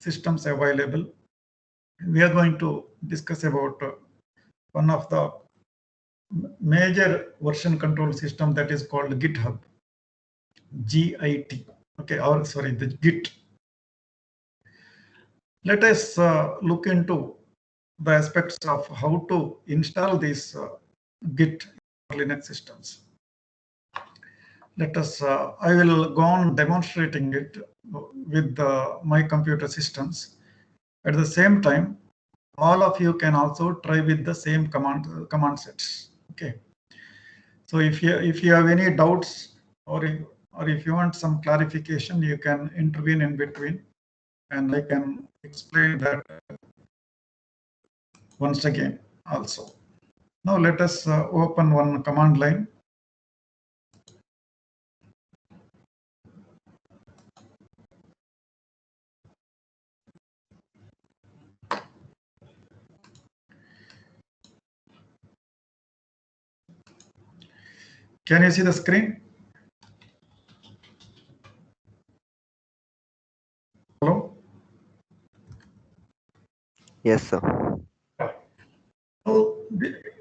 systems available. We are going to discuss about one of the major version control system, that is called GitHub, GIT. Okay, or sorry, the Git. Let us look into the aspects of how to install this Git for Linux systems. Let us, I will go on demonstrating it with my computer systems. At the same time, all of you can also try with the same command sets. Okay. So if you have any doubts, or if you want some clarification, you can intervene in between, and I can explain that once again also. Now let us open one command line. Can you see the screen? Hello? Yes, sir.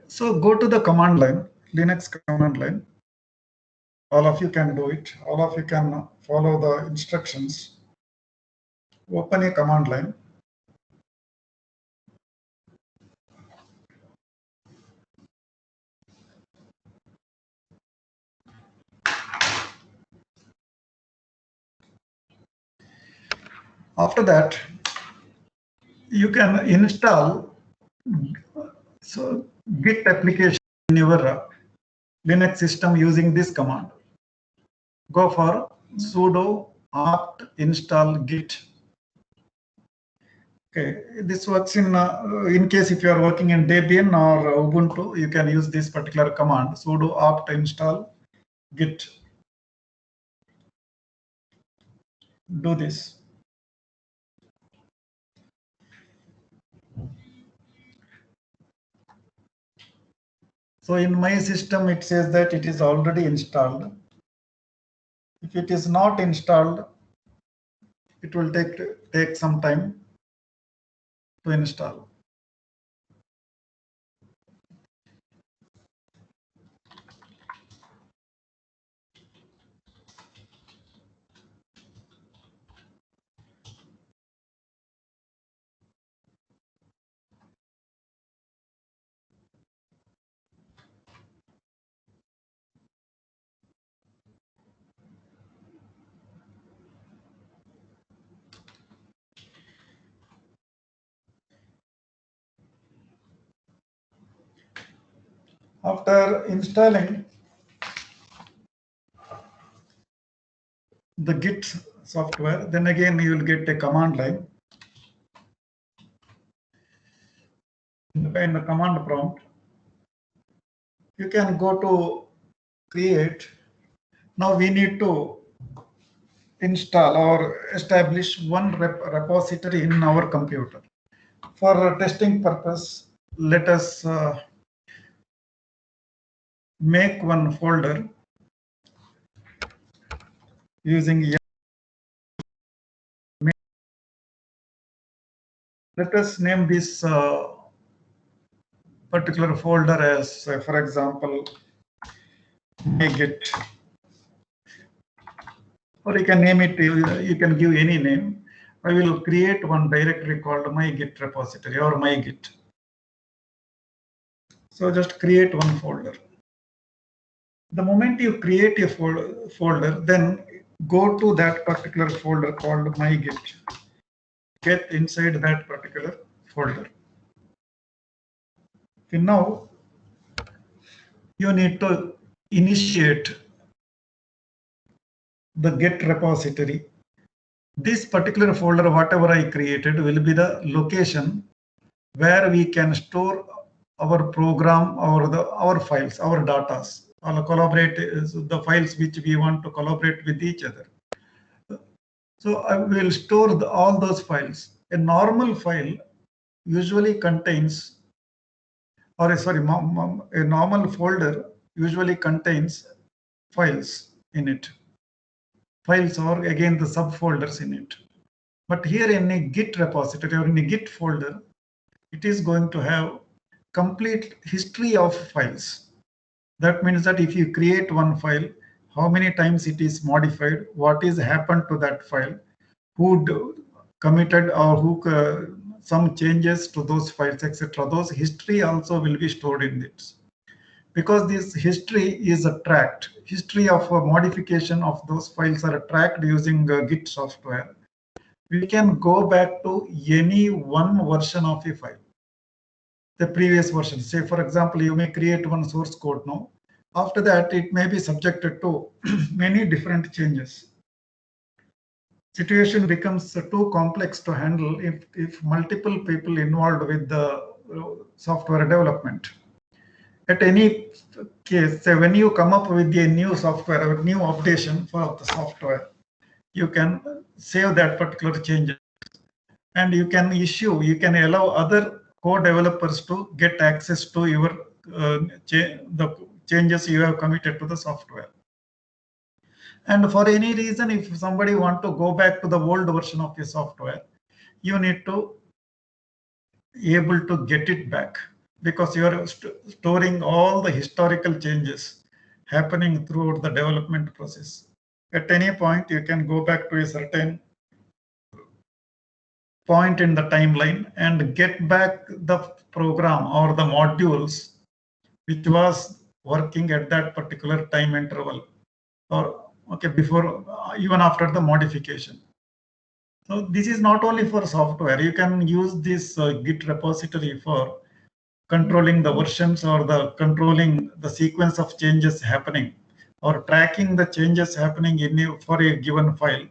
So go to the command line, Linux command line. All of you can do it. All of you can follow the instructions. Open a command line. After that, you can install Git application in your Linux system using this command. Go for sudo apt install git. Okay, this works in case if you are working in Debian or Ubuntu, you can use this particular command, sudo apt install git. Do this. So in my system, it says that it is already installed. If it is not installed, it will take some time to install. After installing the Git software, then again you will get a command line. In the command prompt, you can go to create. Now we need to install or establish one repository in our computer. For testing purpose, let us make one folder using. Let us name this particular folder as, for example, Git, or you can name it. You can give any name. I will create one directory called my Git repository or my Git. So just create one folder. The moment you create a folder, then go to that particular folder called my Git. Get inside that particular folder. Okay, now you need to initiate the Git repository. This particular folder, whatever I created, will be the location where we can store our program or our files, our datas, or collaborate the files which we want to collaborate with each other. So I will store all those files. A normal file usually contains, or sorry, a normal folder usually contains files in it. Files are again the subfolders in it. But here in a Git repository or in a Git folder, it is going to have complete history of files. That means that if you create one file, how many times it is modified, what is happened to that file, who committed or who some changes to those files, etc. Those history also will be stored in it. Because this history is a tracked, history of modification of those files are tracked using Git software. We can go back to any one version of a file, the previous version. Say, for example, you may create one source code now. After that, it may be subjected to many different changes. Situation becomes too complex to handle if multiple people involved with the software development. At any case, say when you come up with a new software or new updation for the software, you can save that particular change, and you can allow other co-developers to get access to your the changes you have committed to the software. And for any reason, if somebody want to go back to the old version of your software, you need to able to get it back, because you are storing all the historical changes happening throughout the development process. At any point, you can go back to a certain point in the timeline and get back the program or the modules which was working at that particular time interval, or before even after the modification. So this is not only for software. You can use this Git repository for controlling the versions or the controlling the sequence of changes happening, or tracking the changes happening for a given file,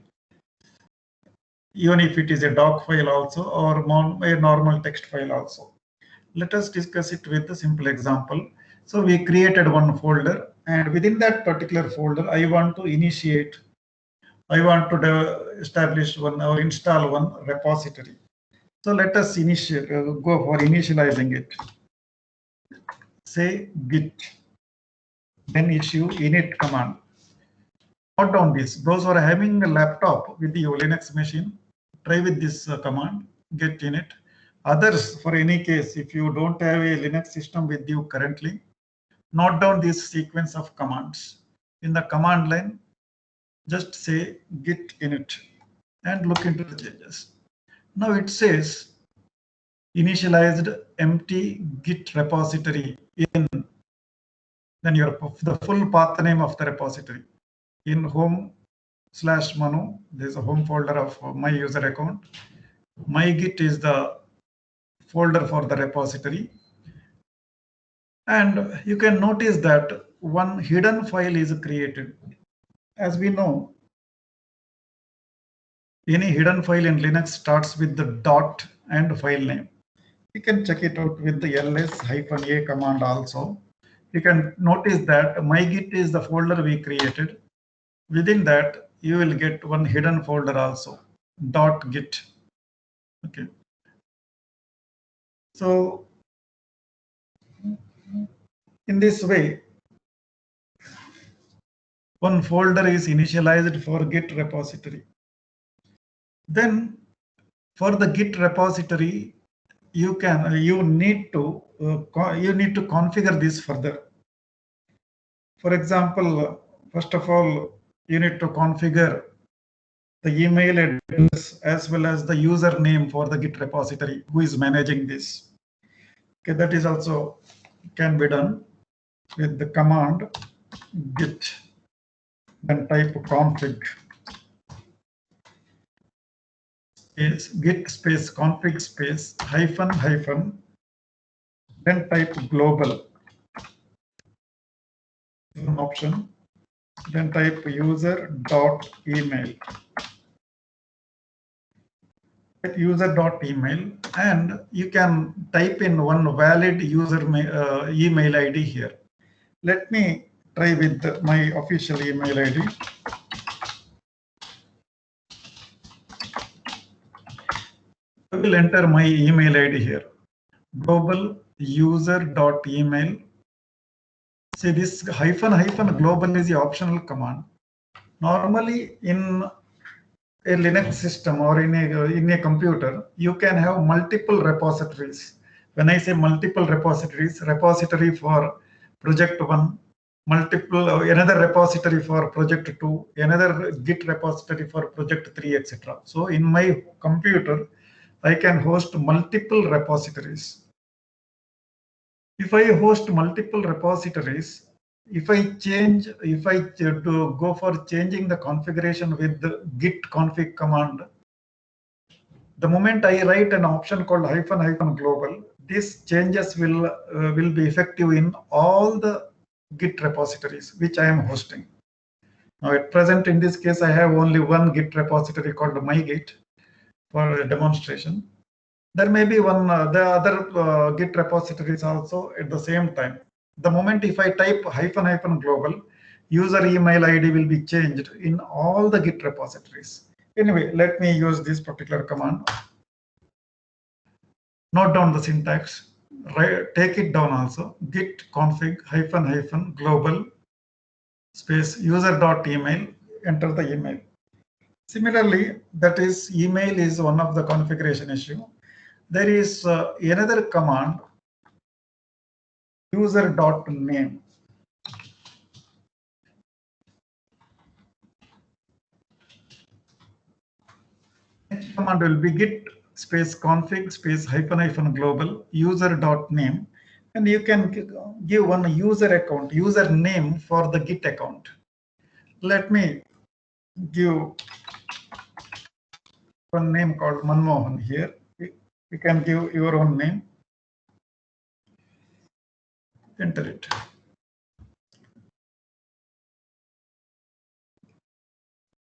even if it is a doc file also or a normal text file also. Let us discuss it with a simple example. So we created one folder, and within that particular folder, I want to establish one or install one repository. So let us go for initializing it. Say git, then issue init command. Note down this. Those who are having a laptop with your Linux machine, try with this command, git init. Others, for any case, if you don't have a Linux system with you currently, note down this sequence of commands. In the command line, just say git init and look into the changes. Now it says initialized empty git repository in, then the full path name of the repository. In home/manu, there's a home folder of my user account. My git is the folder for the repository. And you can notice that one hidden file is created. As we know, any hidden file in Linux starts with the dot and file name. You can check it out with the ls-a command also. You can notice that mygit is the folder we created. Within that, you will get one hidden folder also, .git. Okay. So in this way, one folder is initialized for Git repository. Then for the Git repository, you need to configure this further. For example, first of all, you need to configure the email address as well as the username for the Git repository who is managing this. Okay, that is also can be done with the command git, then type config space git space config space hyphen, then type global option, then type user.email. User.email, and you can type in one valid user email ID here. Let me try with my official email ID. I will enter my email ID here. Global user.email. See, this hyphen global is the optional command. Normally in a Linux system or in a computer, you can have multiple repositories. When I say multiple repositories, repository for project 1, multiple another repository for project 2, another Git repository for project 3, etc. So in my computer, I can host multiple repositories. If I host multiple repositories, if I go for changing the configuration with the git config command, the moment I write an option called ---- global, these changes will be effective in all the git repositories which I am hosting. Now at present, in this case, I have only one git repository called mygit for a demonstration. There may be the other git repositories also at the same time. The moment if I type ---- global, user email ID will be changed in all the git repositories. Anyway, let me use this particular command. Note down the syntax, take it down also, git config ---- global space user.email, enter the email. Similarly, that is email is one of the configuration issue. There is another command, user.name. Next command will be git space config space ---- global user.name, and you can give one user account, username for the git account. Let me give one name called Manmohan here. You can give your own name, enter it.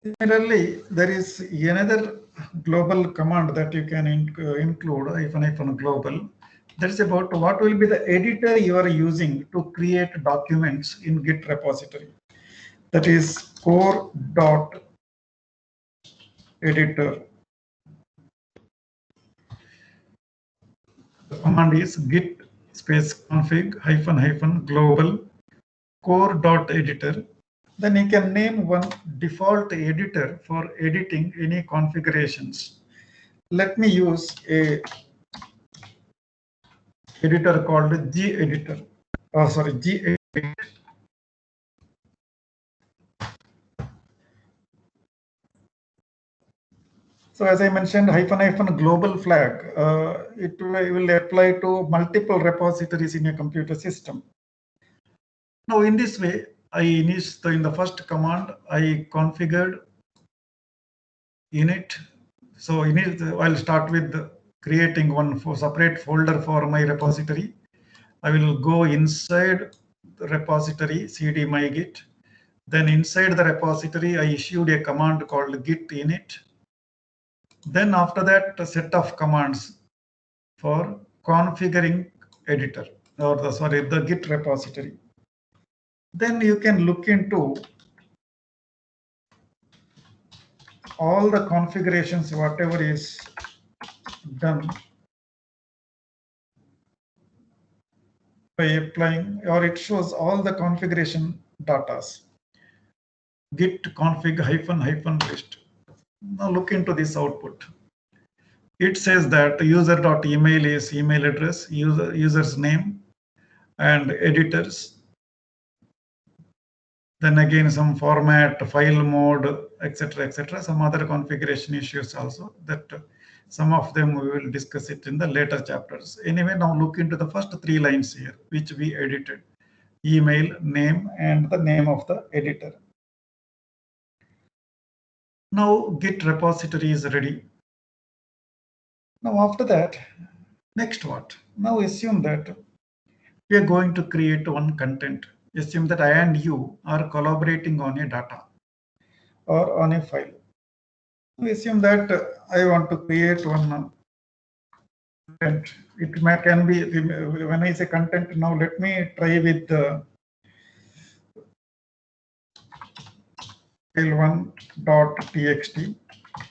Similarly, there is another global command that you can include ---- global. That is about what will be the editor you are using to create documents in Git repository. That is core.editor. The command is git space config ---- global core.editor. Then you can name one default editor for editing any configurations. Let me use a editor called gedit. Gedit. So as I mentioned, ---- global flag, it will apply to multiple repositories in a computer system. Now in this way, in the first command, I configured init. So init, I'll start with creating one separate folder for my repository. I will go inside the repository cd mygit. Then inside the repository, I issued a command called git init. Then after that, a set of commands for configuring editor or the git repository. Then you can look into all the configurations, whatever is done by applying, or it shows all the configuration datas. Git config ---- list. Now look into this output. It says that user.email is email address, user's name, and editors. Then again, some format, file mode, etc., etc. Some other configuration issues also, that some of them we will discuss it in the later chapters. Anyway, now look into the first 3 lines here, which we edited: email, name, and the name of the editor. Now Git repository is ready. Now after that, next what? Now assume that we are going to create one content. Assume that I and you are collaborating on a data or on a file. We assume that I want to create one content. Can be, when I say content, now let me try with the file1.txt.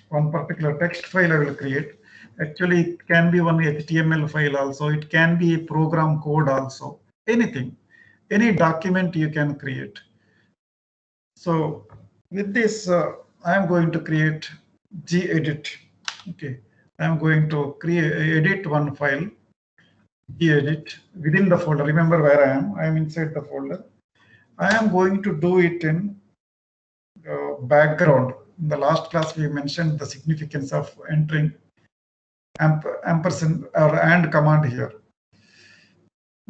One particular text file I will create. Actually, it can be one HTML file also. It can be a program code also. Anything, any document you can create. So with this, I am going to create gedit. Okay, I am going to edit one file, gedit, within the folder. Remember where I am? I am inside the folder. I am going to do it in background. In the last class, we mentioned the significance of entering ampersand or and command here.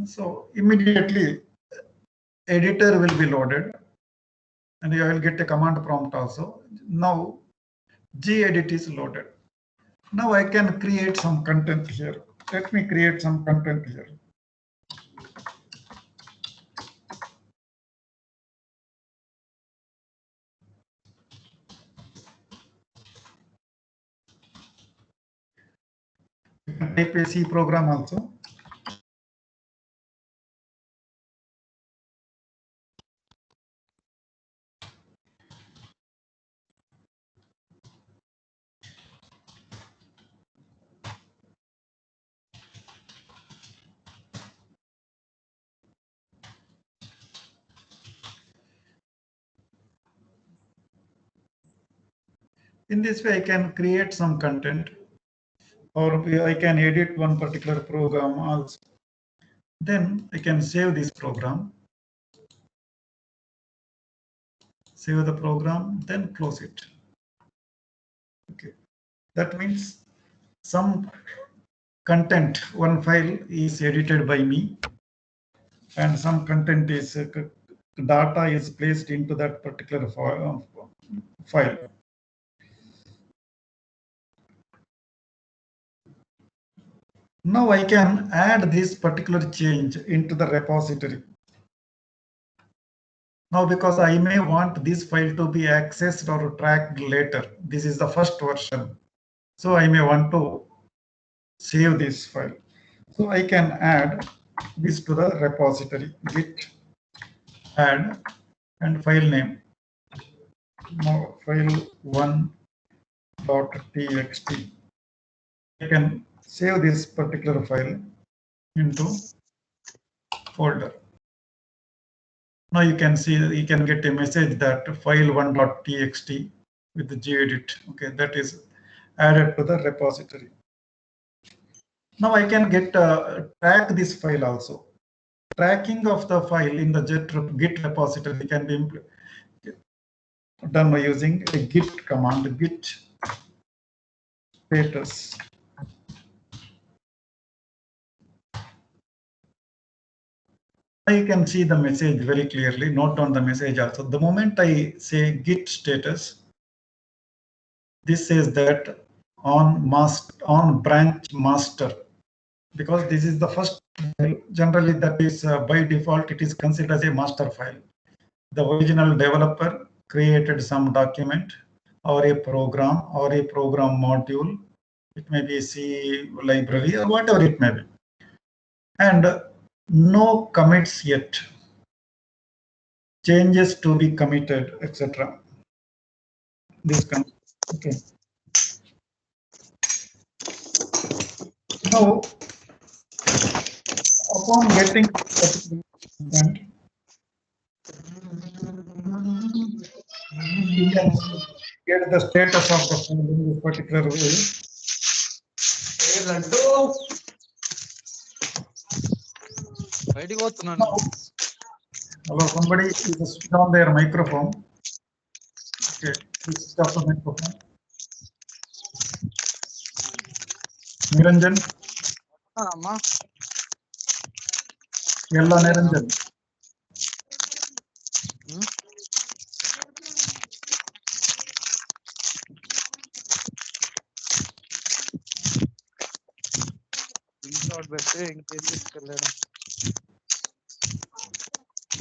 So immediately editor will be loaded and you will get a command prompt also. Now gedit is loaded. Now I can create some content here. Let me create some content here. You can type a C program also. In this way, I can create some content, or I can edit one particular program also. Then I can save this program, save the program, then close it. Okay, that means some content, one file is edited by me, and some content is data is placed into that particular file. Now I can add this particular change into the repository. Now, because I may want this file to be accessed or tracked later, this is the first version. So I may want to save this file. So I can add this to the repository, git add and file name. Now file 1.txt. I can save this particular file into folder. Now you can see you can get a message that file 1.txt with the gedit. Okay, that is added to the repository. Now I can get track this file also. Tracking of the file in the git repository can be done by using a git command, git status. I can see the message very clearly, note down the message also. The moment I say git status, this says that on branch master, because this is the first file. Generally that is by default it is considered as a master file. The original developer created some document or a program module. It may be C library or whatever it may be, and no commits yet, changes to be committed, etc. This comes. Okay. Now, upon getting content, you can get the status of the file in this particular way. Now, hello, somebody is switched on their microphone. Okay, please switch off the microphone. Niranjan. Yella Niranjan.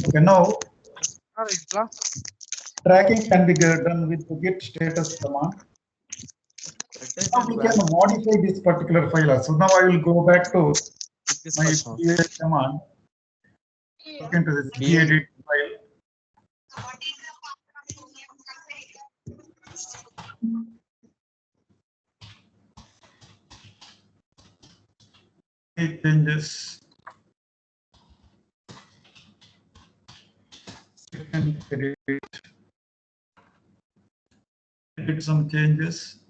Okay, now tracking can be done with the git status command. Now we can modify this particular file. So now I will go back to my previous command. Look into this gedit file. It changes. Second edit some changes.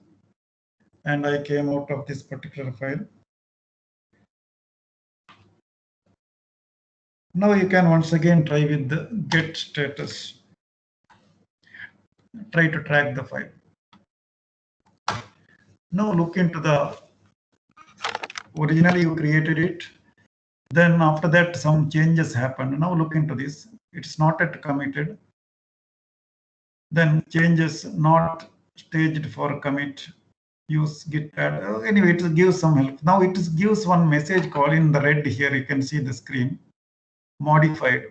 and I came out of this particular file. Now you can once again try with the get status. Try to track the file. Now look into the originally you created it. Then after that some changes happened. Now look into this. It's not yet committed. Then changes not staged for commit. Use git add. Anyway, it gives some help. Now it gives one message call in the red here. You can see the screen. Modified.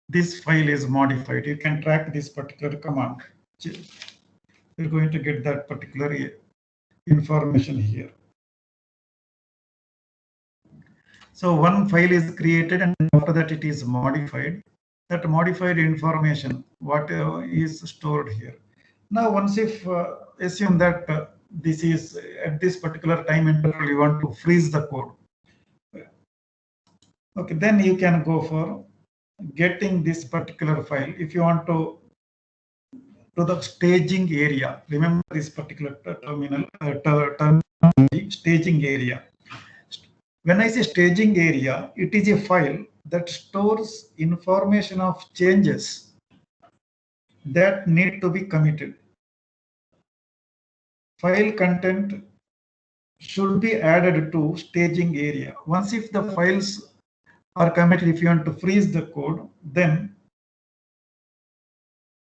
This file is modified. You can track this particular command. You're going to get that particular information here. So one file is created and after that it is modified. That modified information, what is stored here. Now once if assume that this is at this particular time interval, you want to freeze the code. Okay, then you can go for getting this particular file. If you want to the staging area, remember this particular terminal staging area. When I say staging area, it is a file that stores information of changes that need to be committed. File content should be added to staging area. Once if the files are committed, if you want to freeze the code, then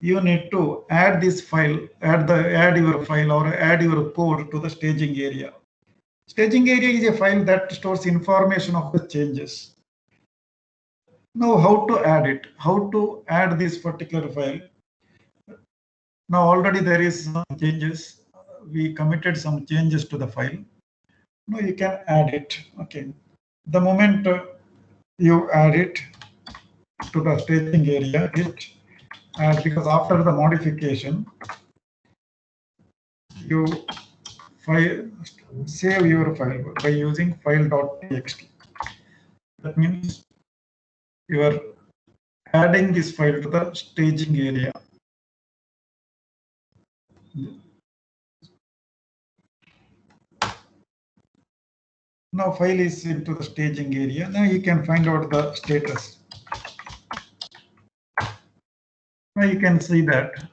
you need to add this file, add your file or add your code to the staging area. Staging area is a file that stores information of the changes. Now how to add it? How to add this particular file? Now already there is some changes. We committed some changes to the file. Now you can add it. Okay. The moment you add it to the staging area, because after the modification, you save your file by using file.txt. That means you are adding this file to the staging area. Now file is into the staging area. Now you can find out the status. Now you can see that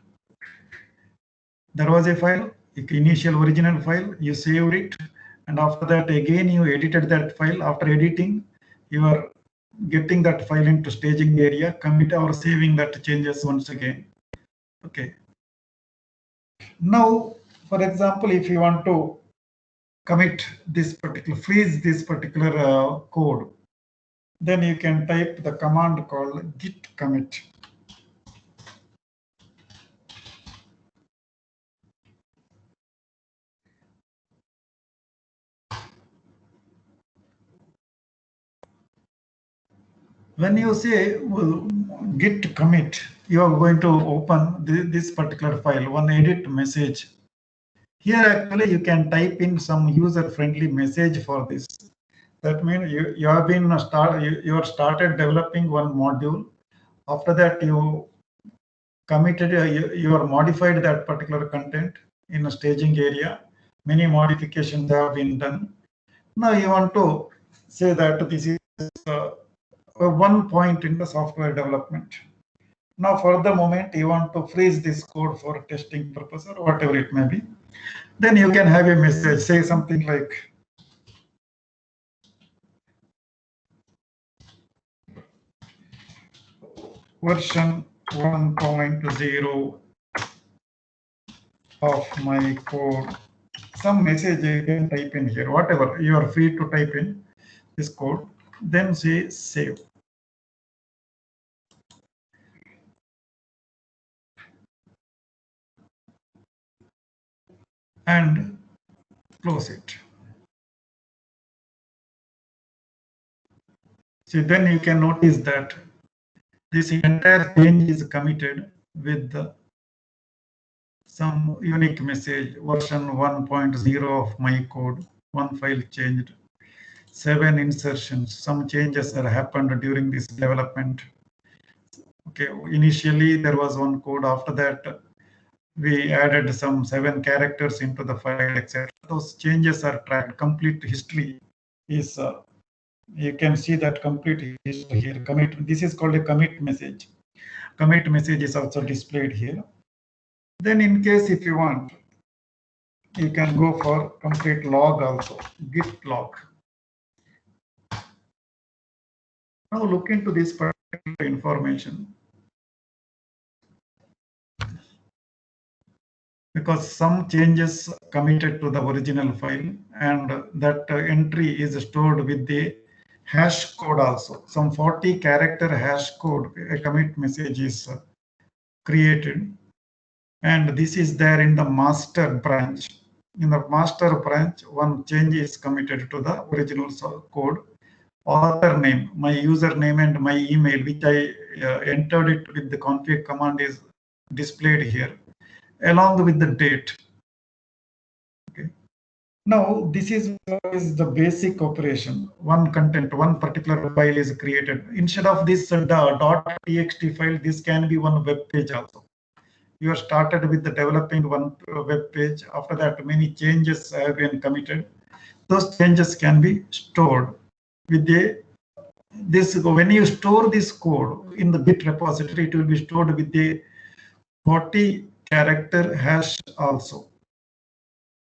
there was a file, initial original file, you saved it, and after that again you edited that file. After editing, you are getting that file into staging area, commit or saving that changes once again. Okay. Now, for example, if you want to commit this particular, freeze this particular code, then you can type the command called git commit. When you say git commit, you are going to open this particular file, one edit message. Here actually you can type in some user-friendly message for this. That means you have been you are started developing one module. After that you committed, you are modified that particular content in a staging area. Many modifications have been done. Now you want to say that this is one point in the software development. Now for the moment you want to freeze this code for testing purpose or whatever it may be. Then you can have a message, say something like version 1.0 of my code. Some message you can type in here, whatever you are free to type in this code, then say save. And close it. See, then you can notice that this entire change is committed with some unique message, version 1.0 of my code, one file changed, 7 insertions, some changes that happened during this development. Okay, initially there was one code, after that we added some 7 characters into the file, etc. Those changes are tracked. Complete history is, you can see that complete history here. Commit, this is called a commit message. Commit message is also displayed here. Then in case if you want, you can go for complete log also, git log. Now look into this particular information, because some changes committed to the original file, and that entry is stored with the hash code also. Some 40-character hash code, a commit message is created, and this is there in the master branch. In the master branch, one change is committed to the original code. Author name, my username and my email, which I entered it with the config command, is displayed here, along with the date. Okay. Now, this is the basic operation. One content, one particular file is created. Instead of this .txt file, this can be one web page also. You have started with the developing one web page. After that, many changes have been committed. Those changes can be stored with this. When you store this code in the Git repository, it will be stored with the 40-character hash also,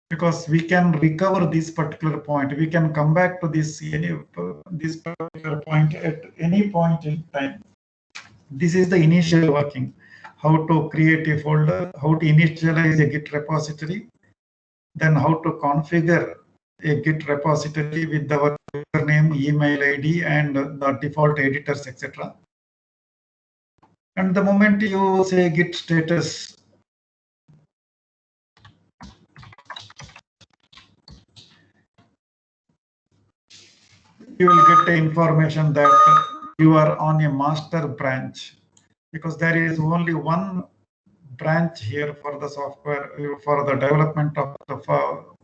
because we can recover this particular point. We can come back to this particular point at any point in time. This is the initial working. How to create a folder, how to initialize a Git repository, then how to configure a Git repository with our username, email ID, and the default editors, etc. And the moment you say Git status, you will get the information that you are on a master branch, because there is only one branch here for the software, for the development of the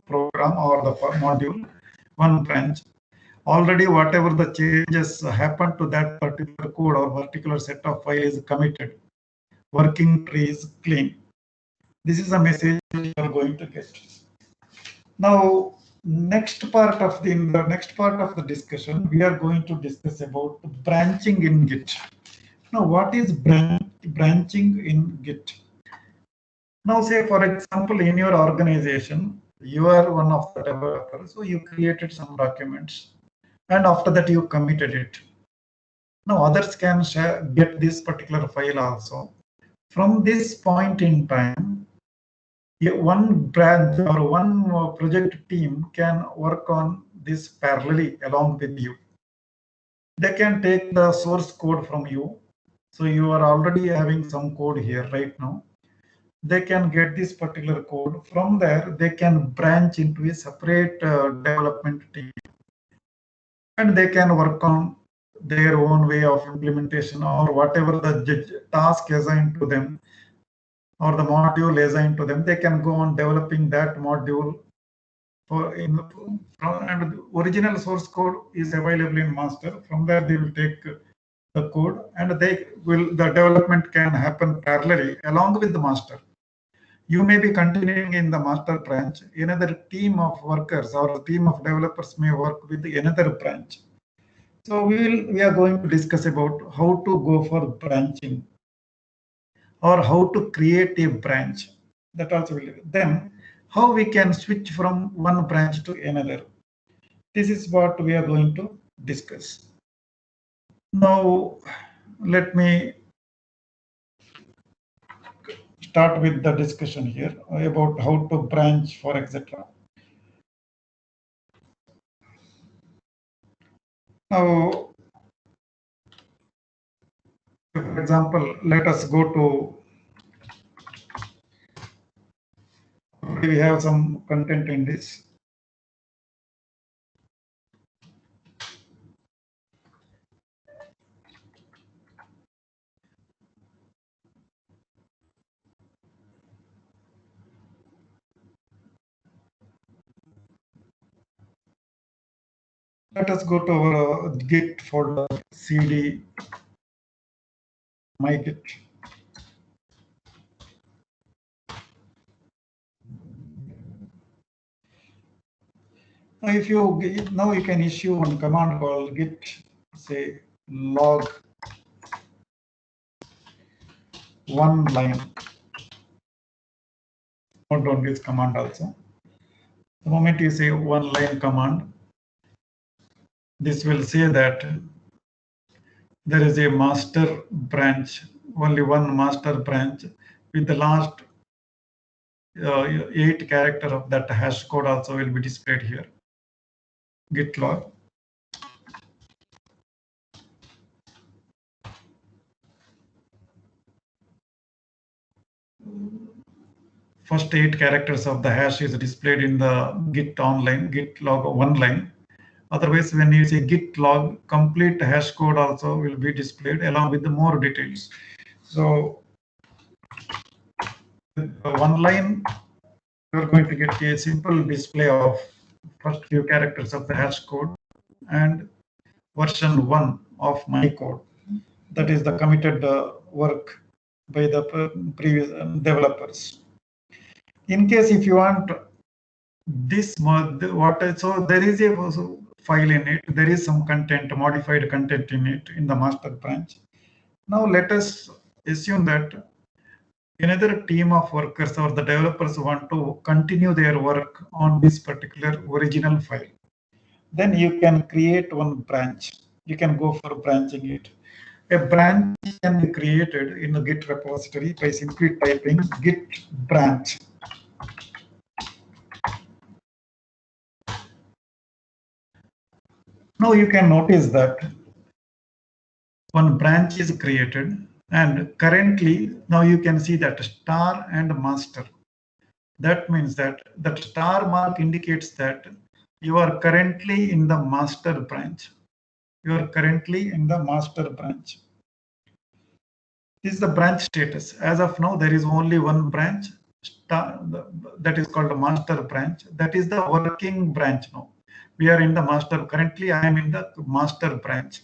program or the module, one branch. Already whatever the changes happen to that particular code or particular set of file is committed. Working tree is clean. This is a message you are going to get. Now, in the next part of the discussion, we are going to discuss about branching in Git. Now, what is branching in Git? Now, say for example, in your organization, you are one of the developers, so you created some documents, and after that you committed it. Now, others can get this particular file also. From this point in time, one branch or one project team can work on this parallelly along with you. They can take the source code from you. So you are already having some code here right now. They can get this particular code. From there, they can branch into a separate development team. And they can work on their own way of implementation, or whatever the task assigned to them or the module assigned to them. They can go on developing that module. And the original source code is available in master. From there, they will take the code, and the development can happen parallelly along with the master. You may be continuing in the master branch. Another team of workers or a team of developers may work with another branch. So we are going to discuss about how to go for branching, or how to create a branch. That also will. Then how we can switch from one branch to another. This is what we are going to discuss. Now, let me start with the discussion here about how to branch for etc. Now, for example, let us go to, we have some content in this. Let us go to our Git folder, cd my Git. Now you can issue one command called git, say log one line. Note down this command also. The moment you say one line command, this will say that there is a master branch, only one master branch with the last 8 character of that hash code also will be displayed here. Git log. First 8 characters of the hash is displayed in the git online, git log one line. Otherwise, when you say git log, complete hash code also will be displayed along with the more details. So one line, you're going to get a simple display of first few characters of the hash code and version 1 of my code. That is the committed work by the previous developers. In case if you want this, so there is a file in it, there is some content, modified content in it in the master branch. Now let us assume that another team of workers or the developers want to continue their work on this particular original file. Then you can create one branch. You can go for branching it. A branch can be created in the Git repository by simply typing git branch. Now you can notice that one branch is created, and currently now you can see that star and master. That means that that star mark indicates that you are currently in the master branch. You are currently in the master branch. This is the branch status. As of now, there is only one branch that is called a master branch. That is the working branch now. We are in the master. Currently, I am in the master branch.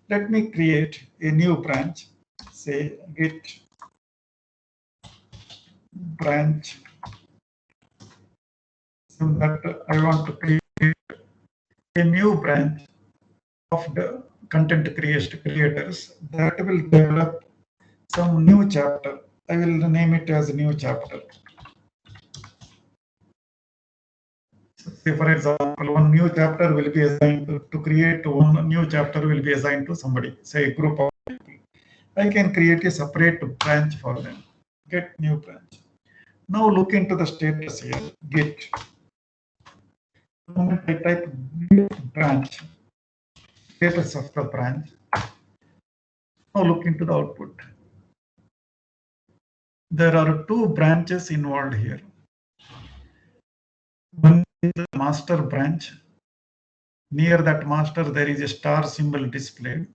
Let me create a new branch. Say git branch. So that I want to create a new branch of the content creators that will develop some new chapter. I will name it as a new chapter. Say for example, one new chapter will be assigned to create one new chapter will be assigned to somebody, say a group of people. I can create a separate branch for them. Get new branch. Now look into the status here. Git. The moment I type git branch, status of the branch. Now look into the output. There are 2 branches involved here. One is the master branch. Near that master, there is a star symbol displayed,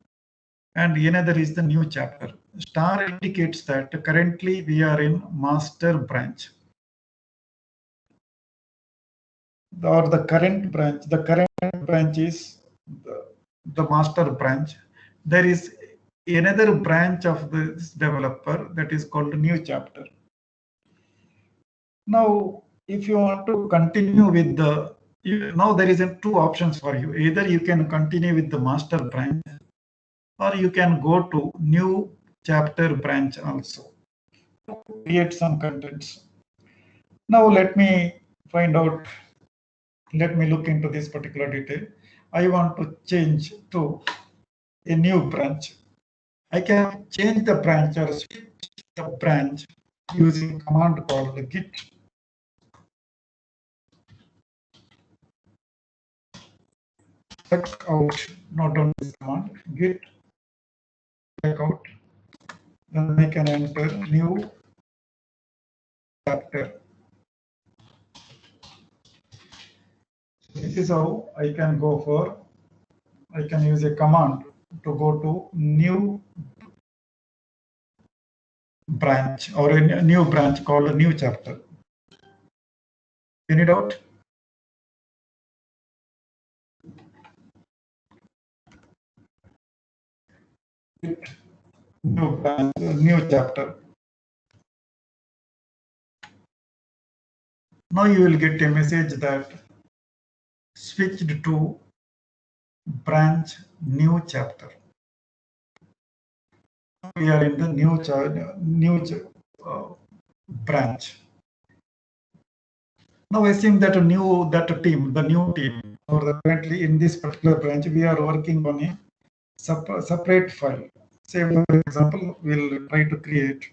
and another is the new chapter. Star indicates that currently we are in master branch, or the current branch. The current branch is the master branch. There is another branch of this developer that is called new chapter. Now, if you want to continue with the, now there is 2 options for you. Either you can continue with the master branch, or you can go to new chapter branch also. Create some contents. Now let me find out, let me look into this particular detail. I want to change to a new branch. I can change the branch or switch the branch using a command called git check out. Not on this command, git check out. Then I can enter new chapter. This is how I can go for, I can use a command to go to new branch or a new branch called a new chapter. Any doubt? New branch, new chapter. Now you will get a message that switched to branch new chapter. We are in the new branch. Now assume that the new team, or currently in this particular branch, we are working on a separate file. Say for example, we'll try to create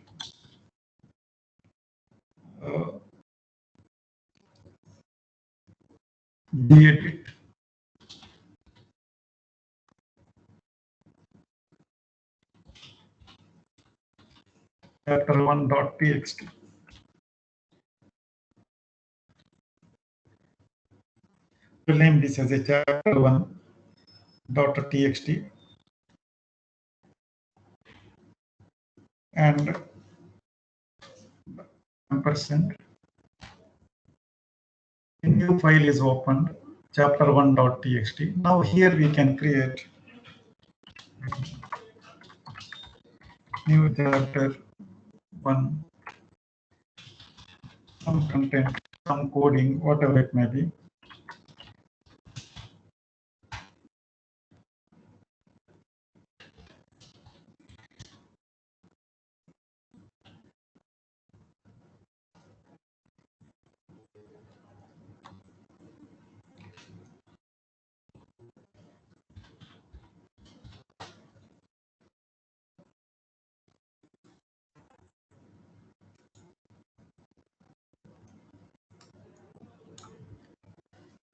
gedit chapter1.txt. We'll name this as a chapter1.txt and ampersand. A new file is opened, chapter1.txt. Now here we can create new chapter 1, some content, some coding, whatever it may be.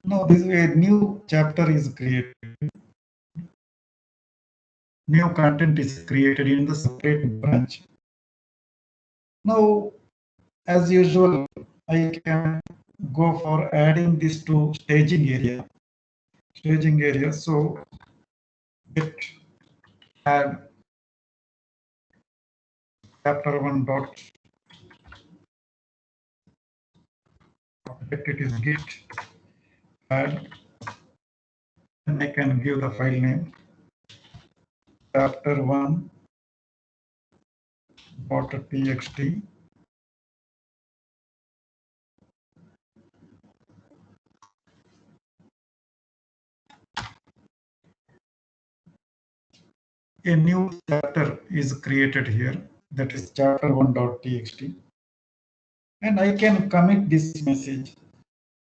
Now this way a new chapter is created. New content is created in the separate branch. Now, as usual, I can go for adding this to staging area. So get add chapter1 dot get it is git add, and I can give the file name chapter1 .txt. A new chapter is created here, that is chapter1.txt, and I can commit this message.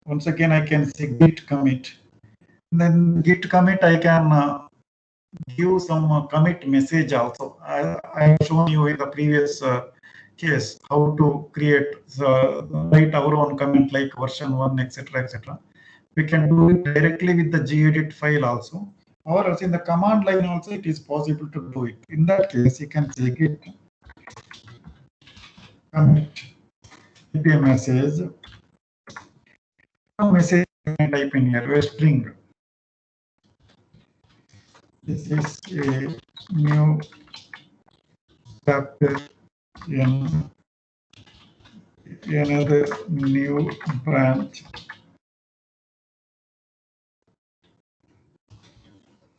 Once again, I can say git commit. Then git commit, I can give some commit message also. I have shown you in the previous case how to create write our own comment like version 1, etc., etc. We can do it directly with the gedit file also, or else in the command line also it is possible to do it. In that case, you can say git commit a message. Message and type in here a string. This is a new chapter in another new branch.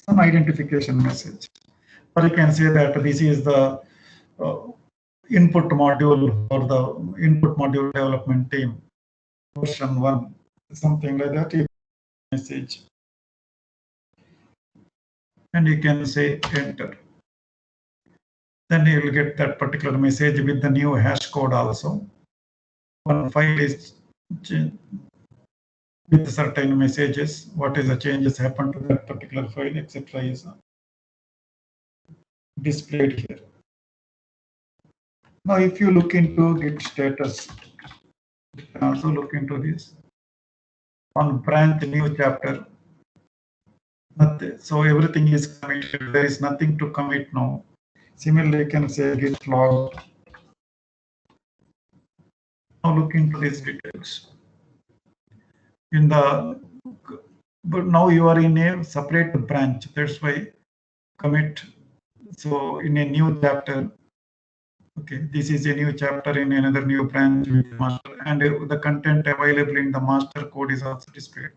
Some identification message. Or you can say that this is the input module for the input module development team, version 1, something like that. Message. And you can say enter. Then you will get that particular message with the new hash code also. One file is with certain messages, what is the changes happen to that particular file, etc. is displayed here. Now, if you look into git status, you can also look into this. On branch new chapter, so everything is committed. There is nothing to commit now. Similarly, you can say git log. Now look into these details. But now you are in a separate branch. That's why commit. So in a new chapter, okay, this is a new chapter in another new branch with master, and the content available in the master code is also displayed.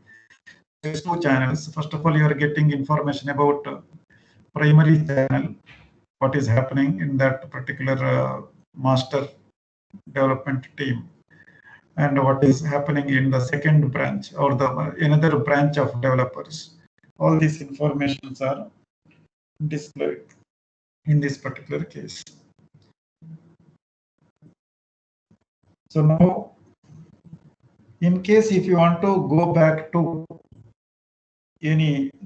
There's two channels. First of all, you are getting information about primary channel, what is happening in that particular master development team. and what is happening in the second branch or the another branch of developers. All these informations are displayed in this particular case. So now, in case if you want to go back to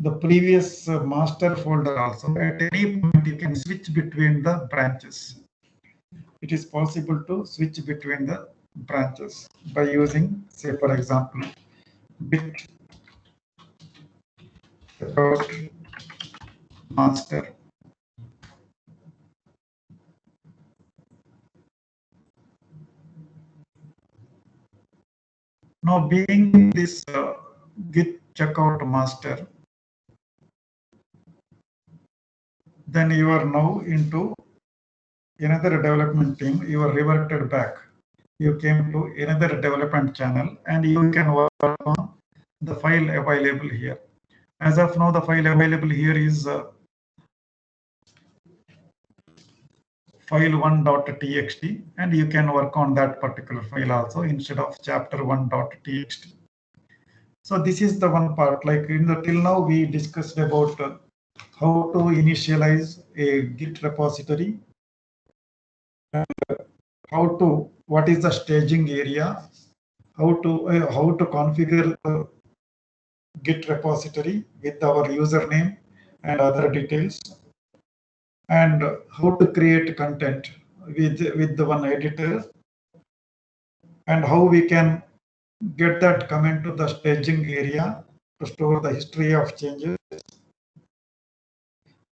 the previous master folder also, at any point you can switch between the branches. It is possible to switch between the branches by using, say for example, bit about master. Now being this git checkout master, then you are now into another development team. You are reverted back. You came to another development channel and you can work on the file available here. As of now, the file available here is file1.txt, and you can work on that particular file also instead of chapter1.txt. So this is the one part. Like till now we discussed about how to initialize a Git repository, and what is the staging area, how to configure the Git repository with our username and other details, and how to create content with the one editor, and how we can get that comment to the staging area to store the history of changes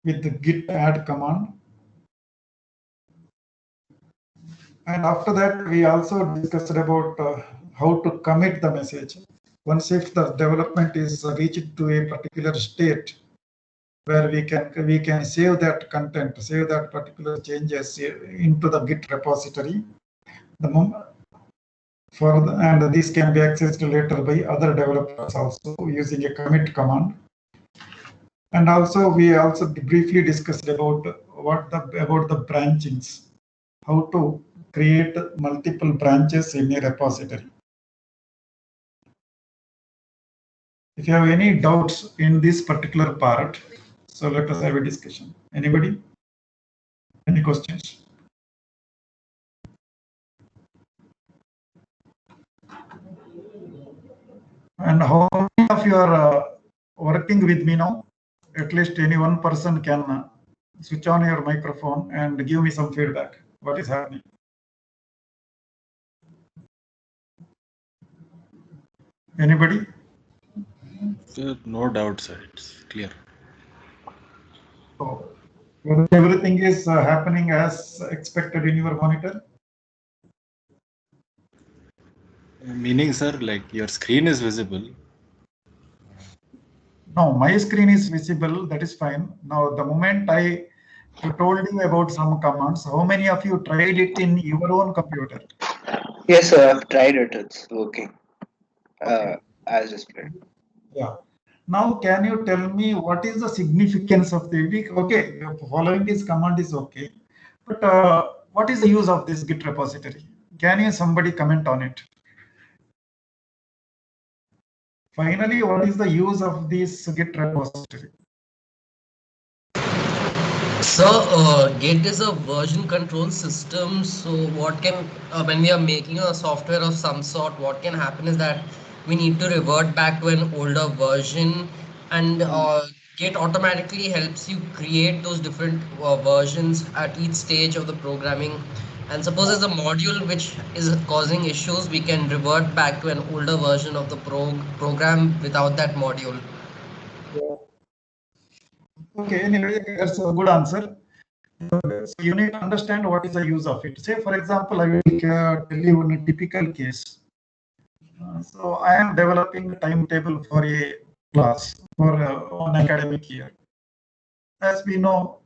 with the git add command. And after that, we also discussed about how to commit the message. Once if the development is reached to a particular state where we can save that content, save that particular changes into the Git repository. And this can be accessed later by other developers also using a commit command. And also we also briefly discussed about the branchings, how to create multiple branches in a repository. If you have any doubts in this particular part, so let us have a discussion. Anybody? Any questions? And how many of you are working with me now? At least any one person can switch on your microphone and give me some feedback. What is happening? Anybody? No doubt, sir. It's clear. So, whether everything is happening as expected in your monitor? Meaning, sir, like your screen is visible. No, my screen is visible. That is fine. Now, the moment I told you about some commands, how many of you tried it in your own computer? Yes, sir, I've tried it. It's working Okay. as displayed. Yeah. Now, can you tell me what is the significance of the okay? Following this command is okay, but what is the use of this Git repository? Can you somebody comment on it? Finally, what is the use of this Git repository? So, Git is a version control system. So, when we are making a software of some sort, what can happen is that we need to revert back to an older version, and Git automatically helps you create those different versions at each stage of the programming. And suppose there's a module which is causing issues, we can revert back to an older version of the program without that module. Okay, anyway, that's a good answer. So you need to understand what is the use of it. Say, for example, I will tell you in a typical case. So I am developing a timetable for a class for one academic year. As we know,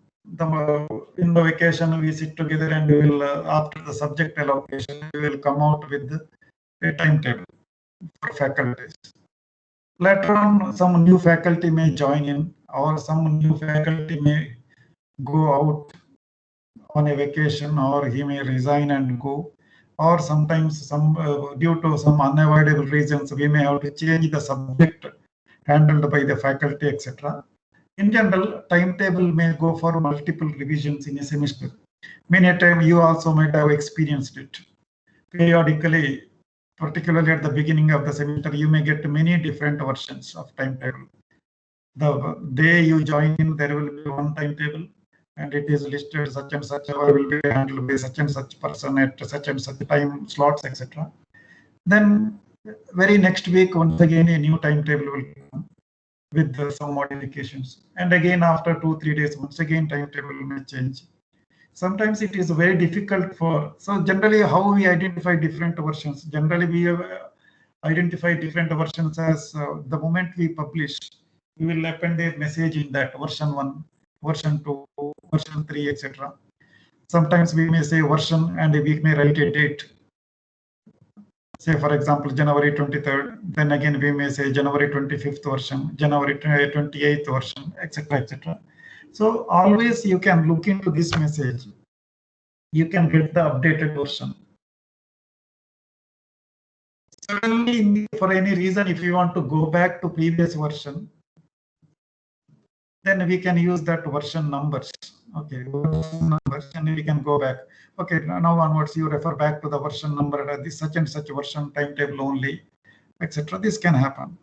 in the vacation we sit together and we will, after the subject allocation, we will come out with a timetable for faculties. Later on, some new faculty may join in, or some new faculty may go out on a vacation, or he may resign and go. or sometimes due to some unavoidable reasons, we may have to change the subject handled by the faculty, etc. In general, timetable may go for multiple revisions in a semester. Many a time you also might have experienced it. Periodically, particularly at the beginning of the semester, you may get many different versions of timetable. The day you join in, there will be one timetable, and it is listed such and such hour will be handled by such and such person at such and such time slots, etc. Then very next week, once again, a new timetable will come with some modifications. And again, after 2-3 days, once again, timetable may change. Sometimes it is very difficult so generally how we identify different versions. Generally, we identify different versions as the moment we publish, we will append a message in that version 1, version 2, version 3, etc. Sometimes we may say version and we may write a date. Say, for example, January 23rd. Then again, we may say January 25th version, January 28th version, etc., etc. So always you can look into this message. You can get the updated version. Suddenly, for any reason, if you want to go back to previous version, then we can use that version numbers. Okay, version numbers, and we can go back. Okay, now onwards you refer back to the version number at this such and such version timetable only, etc. This can happen.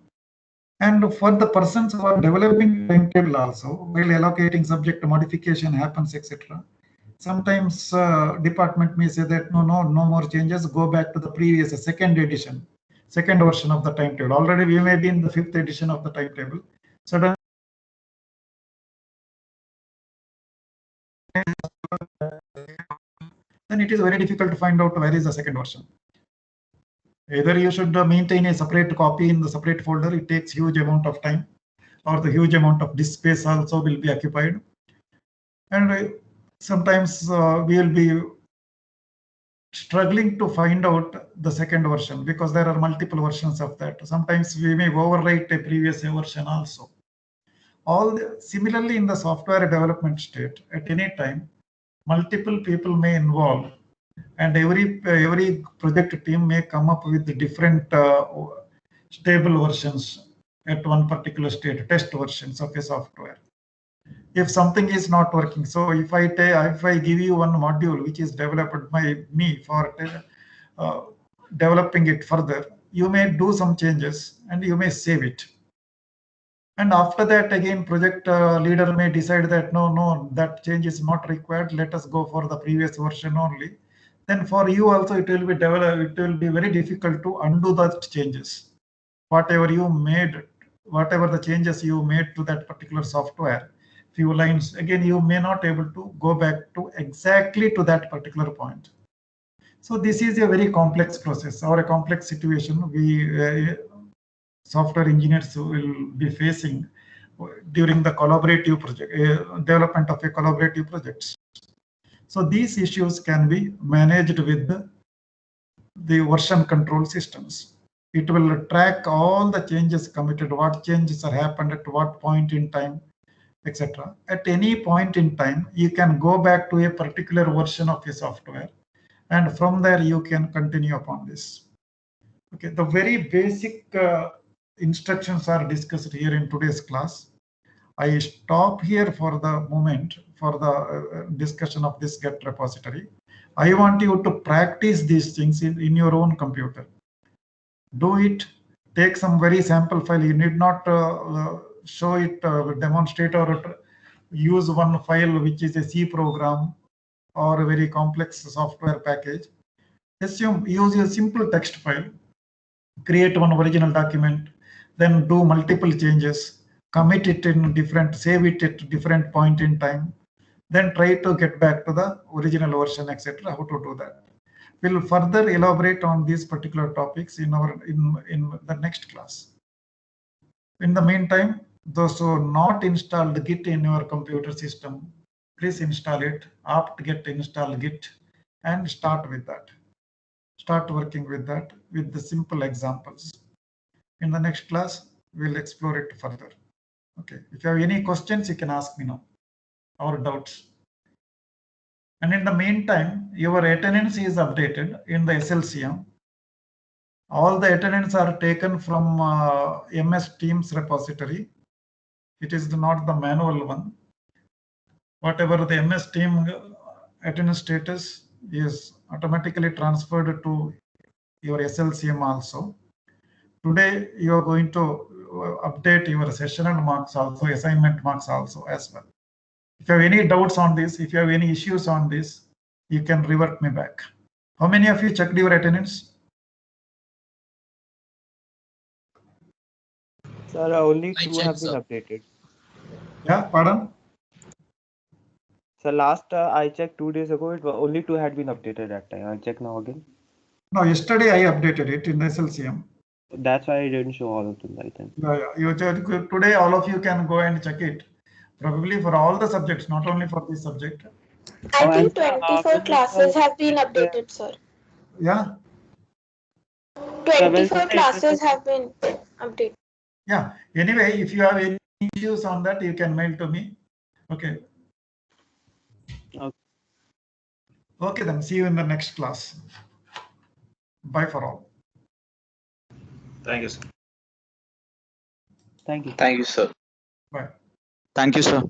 And for the persons who are developing timetable also, while allocating subject modification happens, etc. Sometimes department may say that no more changes, go back to the previous second version of the timetable. Already we may be in the 5th edition of the timetable. Suddenly, then it is very difficult to find out where is the second version. Either you should maintain a separate copy in the separate folder, it takes huge amount of time, or the huge amount of disk space also will be occupied. And sometimes we will be struggling to find out the second version because there are multiple versions of that. Sometimes we may overwrite a previous version also. Similarly, in the software development state, at any time, multiple people may involve, and every project team may come up with different stable versions at one particular state, test versions of a software. If something is not working, so if I give you one module which is developed by me for developing it further, you may do some changes and you may save it. And after that, again, project leader may decide that no, that change is not required. Let us go for the previous version only. Then for you also, it will be very difficult to undo the changes. Whatever the changes you made to that particular software, few lines, again, you may not able to go back to exactly to that particular point. So this is a very complex process or a complex situation we software engineers will be facing during the collaborative project development of a collaborative projects. So these issues can be managed with the version control systems. It will track all the changes committed, what changes are happened at what point in time, etc. At any point in time, you can go back to a particular version of a software, and from there you can continue upon this. Okay, the very basic instructions are discussed here in today's class. I stop here for the moment for the discussion of this Get repository. I want you to practice these things in your own computer. Do it. Take some very sample file. You need not show it, demonstrate, or use one file which is a C program or a very complex software package. Use a simple text file. Create one original document, then do multiple changes, commit it in different, save it at different point in time, then try to get back to the original version, etc. How to do that? We'll further elaborate on these particular topics in the next class. In the meantime, those who not installed Git in your computer system, please install it, apt-get install Git, and start with that. Start working with that with the simple examples. In the next class, we'll explore it further. Okay, if you have any questions, you can ask me now, or doubts. And in the meantime, your attendance is updated in the SLCM. All the attendance are taken from MS Teams repository. It is not the manual one. Whatever the MS Team attendance status is automatically transferred to your SLCM also. Today, you are going to update your sessional marks also, assignment marks also as well. If you have any doubts on this, if you have any issues on this, you can revert me back. How many of you checked your attendance? Sir, only I two checked, have been sir. updated. Yeah, pardon? So last I checked 2 days ago, only two had been updated that time. I'll check now again. No, yesterday I updated it in the SLCM. That's why I didn't show all of them, I think. Yeah. Today, all of you can go and check it. Probably for all the subjects, not only for this subject. Oh, I think and, 24 classes have been yeah. updated, sir. Yeah, 24 classes have been updated. yeah. Anyway, if you have any issues on that, you can mail to me. Okay. Okay. Okay, then see you in the next class. Bye for all. Thank you, sir. Thank you. Thank you, sir. Bye. Thank you, sir.